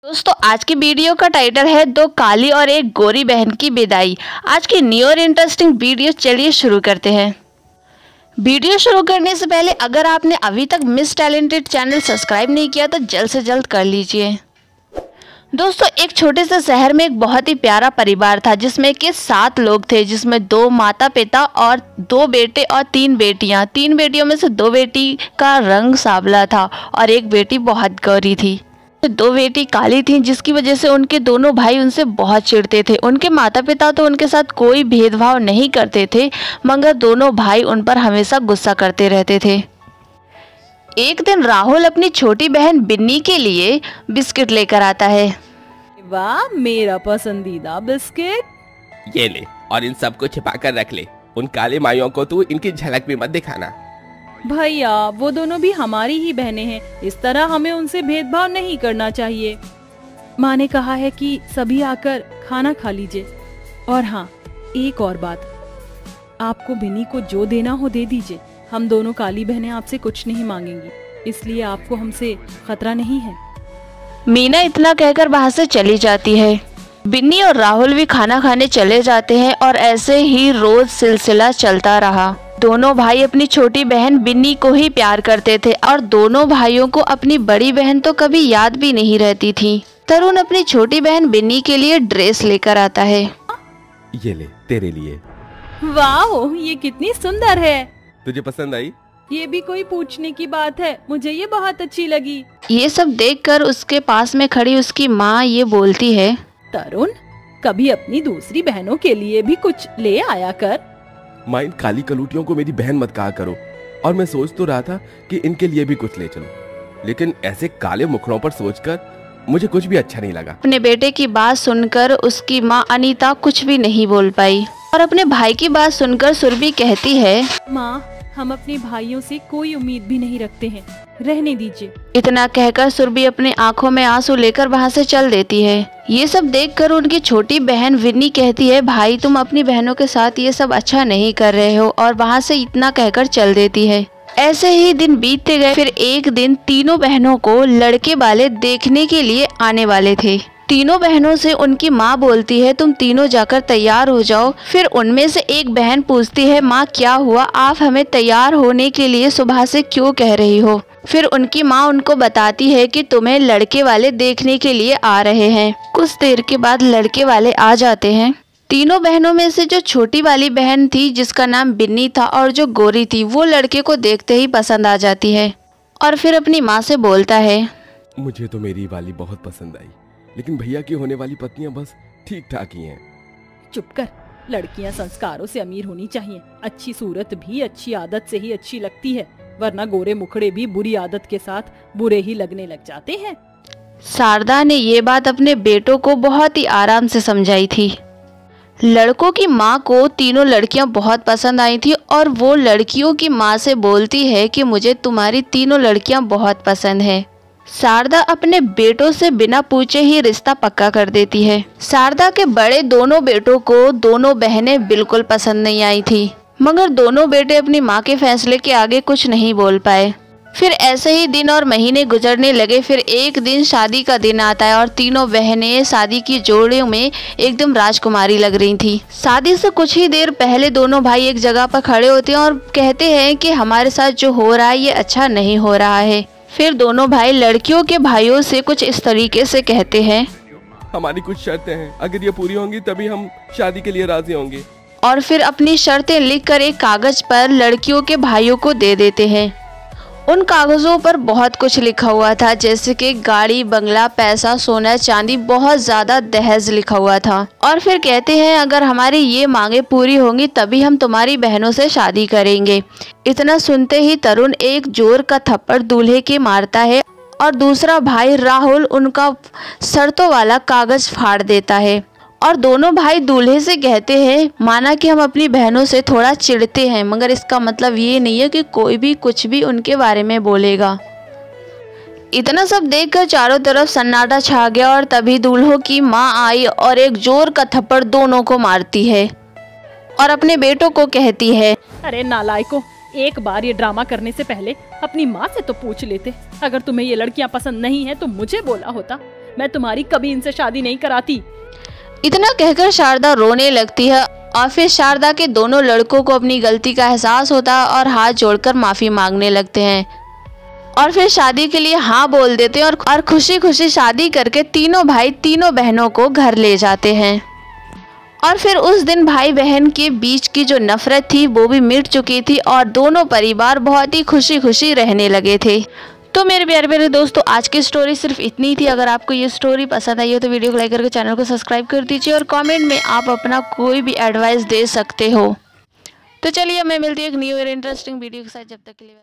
दोस्तों आज की वीडियो का टाइटल है दो काली और एक गोरी बहन की विदाई। आज की न्यू और इंटरेस्टिंग वीडियो चलिए शुरू करते हैं। वीडियो शुरू करने से पहले अगर आपने अभी तक मिस टैलेंटेड चैनल सब्सक्राइब नहीं किया तो जल्द से जल्द कर लीजिए। दोस्तों एक छोटे से शहर में एक बहुत ही प्यारा परिवार था जिसमें के 7 लोग थे, जिसमें 2 माता पिता और 2 बेटे और 3 बेटियां। 3 बेटियों में से 2 बेटी का रंग सांवला था और एक बेटी बहुत गोरी थी। 2 बेटी काली थीं, जिसकी वजह से उनके दोनों भाई उनसे बहुत चिढ़ते थे। उनके माता पिता तो उनके साथ कोई भेदभाव नहीं करते थे, मगर दोनों भाई उन पर हमेशा गुस्सा करते रहते थे। एक दिन राहुल अपनी छोटी बहन बिन्नी के लिए बिस्किट लेकर आता है। वाह, मेरा पसंदीदा बिस्किट। ये ले और इन सबको छिपा कर रख ले। उन काले माइयों को तू इनकी झलक भी मत दिखाना। भैया वो दोनों भी हमारी ही बहनें हैं, इस तरह हमें उनसे भेदभाव नहीं करना चाहिए। माँ ने कहा है कि सभी आकर खाना खा लीजिए। और हाँ, एक और बात, आपको बिन्नी को जो देना हो दे दीजिए। हम दोनों काली बहनें आपसे कुछ नहीं मांगेंगी, इसलिए आपको हमसे खतरा नहीं है। मीना इतना कहकर वहाँ से चली जाती है। बिन्नी और राहुल भी खाना खाने चले जाते हैं और ऐसे ही रोज सिलसिला चलता रहा। दोनों भाई अपनी छोटी बहन बिन्नी को ही प्यार करते थे और दोनों भाइयों को अपनी बड़ी बहन तो कभी याद भी नहीं रहती थी। तरुण अपनी छोटी बहन बिन्नी के लिए ड्रेस लेकर आता है। ये ले तेरे लिए। वाह, ये कितनी सुंदर है। तुझे पसंद आई? ये भी कोई पूछने की बात है, मुझे ये बहुत अच्छी लगी। ये सब देखकर उसके पास में खड़ी उसकी माँ ये बोलती है, तरुण कभी अपनी दूसरी बहनों के लिए भी कुछ ले आया कर। माँ, इन काली कलूटियों को मेरी बहन मत कहा करो। और मैं सोच तो रहा था कि इनके लिए भी कुछ ले चलूं, लेकिन ऐसे काले मुखड़ों पर सोचकर मुझे कुछ भी अच्छा नहीं लगा। अपने बेटे की बात सुनकर उसकी माँ अनीता कुछ भी नहीं बोल पाई और अपने भाई की बात सुनकर सुरभि कहती है, माँ हम अपने भाइयों से कोई उम्मीद भी नहीं रखते हैं, रहने दीजिए। इतना कहकर सुरभि अपनी आंखों में आंसू लेकर वहाँ से चल देती है। ये सब देखकर उनकी छोटी बहन विन्नी कहती है, भाई तुम अपनी बहनों के साथ ये सब अच्छा नहीं कर रहे हो, और वहाँ से इतना कहकर चल देती है। ऐसे ही दिन बीतते गए। फिर एक दिन तीनों बहनों को लड़के वाले देखने के लिए आने वाले थे। तीनों बहनों से उनकी माँ बोलती है, तुम तीनों जाकर तैयार हो जाओ। फिर उनमें से एक बहन पूछती है, माँ क्या हुआ, आप हमें तैयार होने के लिए सुबह से क्यों कह रही हो। फिर उनकी माँ उनको बताती है कि तुम्हें लड़के वाले देखने के लिए आ रहे हैं। कुछ देर के बाद लड़के वाले आ जाते हैं। तीनों बहनों में से जो छोटी वाली बहन थी जिसका नाम बिन्नी था और जो गोरी थी, वो लड़के को देखते ही पसंद आ जाती है और फिर अपनी माँ से बोलता है, मुझे तो मेरी वाली बहुत पसंद आई, लेकिन भैया की होने वाली पत्नियां बस ठीक ठाक ही हैं। चुप कर, लड़कियां संस्कारों से अमीर होनी चाहिए। अच्छी सूरत भी अच्छी आदत से ही अच्छी लगती है, वरना गोरे मुखड़े भी बुरी आदत के साथ बुरे ही लगने लग जाते हैं। शारदा ने ये बात अपने बेटों को बहुत ही आराम से समझाई थी। लड़कों की माँ को तीनों लड़कियां बहुत पसंद आई थी और वो लड़कियों की माँ से बोलती है कि मुझे तुम्हारी तीनों लड़कियां बहुत पसंद है। शारदा अपने बेटों से बिना पूछे ही रिश्ता पक्का कर देती है। शारदा के बड़े दोनों बेटों को दोनों बहनें बिल्कुल पसंद नहीं आई थी, मगर दोनों बेटे अपनी माँ के फैसले के आगे कुछ नहीं बोल पाए। फिर ऐसे ही दिन और महीने गुजरने लगे। फिर एक दिन शादी का दिन आता है और तीनों बहनें शादी की जोड़ियों में एकदम राजकुमारी लग रही थी। शादी से कुछ ही देर पहले दोनों भाई एक जगह पर खड़े होते हैं और कहते हैं कि हमारे साथ जो हो रहा है ये अच्छा नहीं हो रहा है। फिर दोनों भाई लड़कियों के भाइयों से कुछ इस तरीके से कहते हैं, हमारी कुछ शर्तें हैं, अगर ये पूरी होंगी तभी हम शादी के लिए राजी होंगे। और फिर अपनी शर्तें लिखकर एक कागज पर लड़कियों के भाइयों को दे देते हैं। उन कागजों पर बहुत कुछ लिखा हुआ था, जैसे कि गाड़ी, बंगला, पैसा, सोना, चांदी, बहुत ज्यादा दहेज लिखा हुआ था। और फिर कहते हैं अगर हमारी ये मांगे पूरी होंगी तभी हम तुम्हारी बहनों से शादी करेंगे। इतना सुनते ही तरुण एक जोर का थप्पड़ दूल्हे के मारता है और दूसरा भाई राहुल उनका शर्तों वाला कागज फाड़ देता है। और दोनों भाई दूल्हे से कहते हैं, माना कि हम अपनी बहनों से थोड़ा चिढ़ते हैं, मगर इसका मतलब ये नहीं है कि कोई भी कुछ भी उनके बारे में बोलेगा। इतना सब देखकर चारों तरफ सन्नाटा छा गया और तभी दूल्हों की माँ आई और एक जोर का थप्पड़ दोनों को मारती है और अपने बेटों को कहती है, अरे नालायकों, एक बार ये ड्रामा करने से पहले अपनी माँ से तो पूछ लेते। अगर तुम्हें ये लड़कियाँ पसंद नहीं है तो मुझे बोला होता। मैं तुम्हारी कभी इनसे शादी नहीं कराती। इतना कहकर शारदा रोने लगती है और फिर शारदा के दोनों लड़कों को अपनी गलती का एहसास होता है और हाथ जोड़कर माफ़ी मांगने लगते हैं और फिर शादी के लिए हाँ बोल देते हैं और खुशी खुशी शादी करके तीनों भाई तीनों बहनों को घर ले जाते हैं। और फिर उस दिन भाई बहन के बीच की जो नफरत थी वो भी मिट चुकी थी और दोनों परिवार बहुत ही खुशी खुशी रहने लगे थे। तो मेरे प्यारे प्यारे दोस्तों, आज की स्टोरी सिर्फ इतनी थी। अगर आपको ये स्टोरी पसंद आई हो तो वीडियो को लाइक करके चैनल को सब्सक्राइब कर दीजिए और कमेंट में आप अपना कोई भी एडवाइस दे सकते हो। तो चलिए मैं मिलती हूँ एक न्यू ईयर इंटरेस्टिंग वीडियो के साथ, जब तक के लिए।